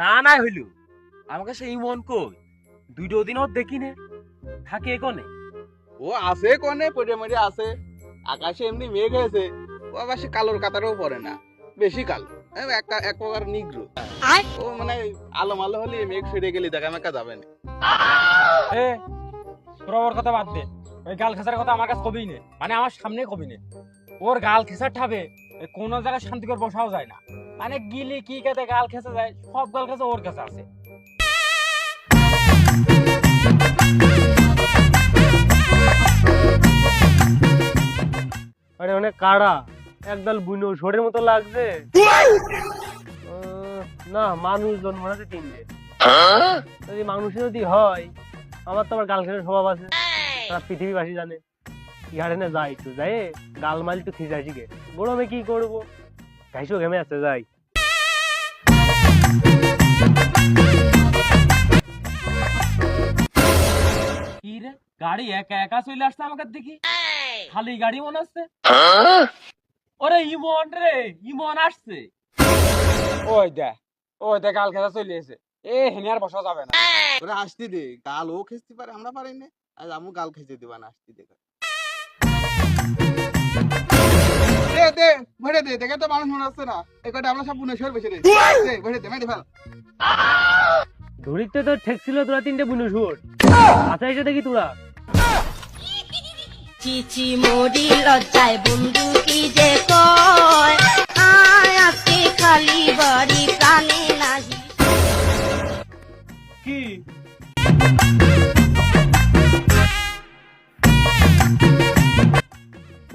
তা নাই হইল আমাকে সেই মন কই দুটো দিনও দেখি নে থাকে কোনে ও আছে কোনে পড়ে মরে আছে আকাশে এমনি মেঘ হয়েছে ও আবার সে কালোর কাতারও পড়ে না বেশি কালো এক প্রকার নিগ্র ও মানে আলো মালো হলে মেঘ সেরে গেলে দেখা মেকা যাবে না এ তোর ওর কথা বাদ দে ওই গাল খেসার কথা আমার কাছে কবি নে মানে আমার সামনে কবি নে ওর গাল খেসার ঠাবে কোনো জায়গায় শান্তি করে বসাও যায় না মানে গিলি কি কাতে গাল খেসে যায় সব গাল খেসে ওর কাছে আছে আরে অনেক কাড়া একদল বুনো ছোটের মতো লাগছে না মানুষ জন্ম আছে তিনটে যদি মানুষ যদি হয় আমার তো আমার গাল খেলে স্বভাব আছে সারা পৃথিবীবাসী জানে ইহারে না যাই একটু যাই গাল মাল একটু খিজাই শিখে গরমে কি করবো গাইছো ঘেমে আসতে যাই কি রে গাড়ি একা একা চলে আসছে আমাকে দেখি খালি গাড়ি মনে আসছে ওরে ইমন রে ইমন আসছে ওই দেখ গাল খেসা চলে এসে এ হেনে আর বসা যাবে না ওরা আসতে দে গাল ও খেতে পারে আমরা পারি না আজ আমু গাল খেতে দিবা না আসতে দে দে ভরে দে দেখে তো মানুষ মনে আসছে না এই কটা আমরা সব বুনেশ্বর বেঁচে দে ভরে দে মেরে ফেল ধরিতে তো ঠেকছিল তোরা তিনটে বুনো শুয়োর আচ্ছা এসে দেখি তোরা চিচি মরি লজ্জায় বন্ধু কি যে কয় আয় আজকে খালি বাড়ি প্রাণে নাহি কি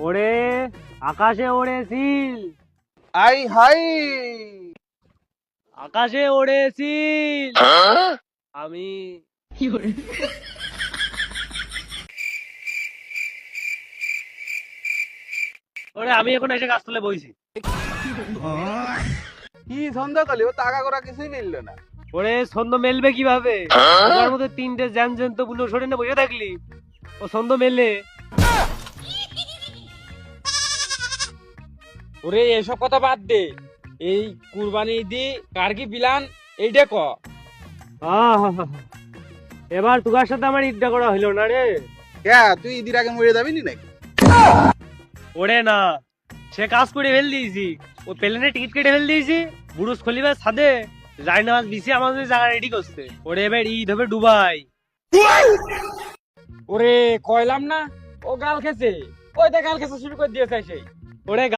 ওরে আকাশে ওড়েছিল আই হাই আকাশে ওড়েছিল আমি ওরে আমি এখন এসে গাছতলে বইছি কি সন্ধ্যা কালি ও টাকা করা কিছুই মিললো না ওরে ছন্দ মেলবে কিভাবে তোমার মধ্যে তিনটে জ্যাম জ্যান্ত বুনো সরে না বসে থাকলি ও ছন্দ মেলে ওরে এসব কথা বাদ দে এই কুরবানি ঈদি কার কি প্ল্যান এইটা ক এবার তোর সাথে আমার ঈদটা করা হইলো না রে কে তুই ঈদের আগে মরে যাবি নি নাকি ওরে না সে কাজ করে ফেল দিয়েছি ও প্লেনে টিকিট কেটে ফেল দিয়েছি বুরুজ খলিফার ছাদে যাই নামাজ দিছি আমাদের জায়গা রেডি করছে ওরে এবার ঈদ হবে দুবাই ওরে কইলাম না ও গাল খেছে ওই দেখ গাল খেতে শুরু করে দিয়েছে সেই ওরে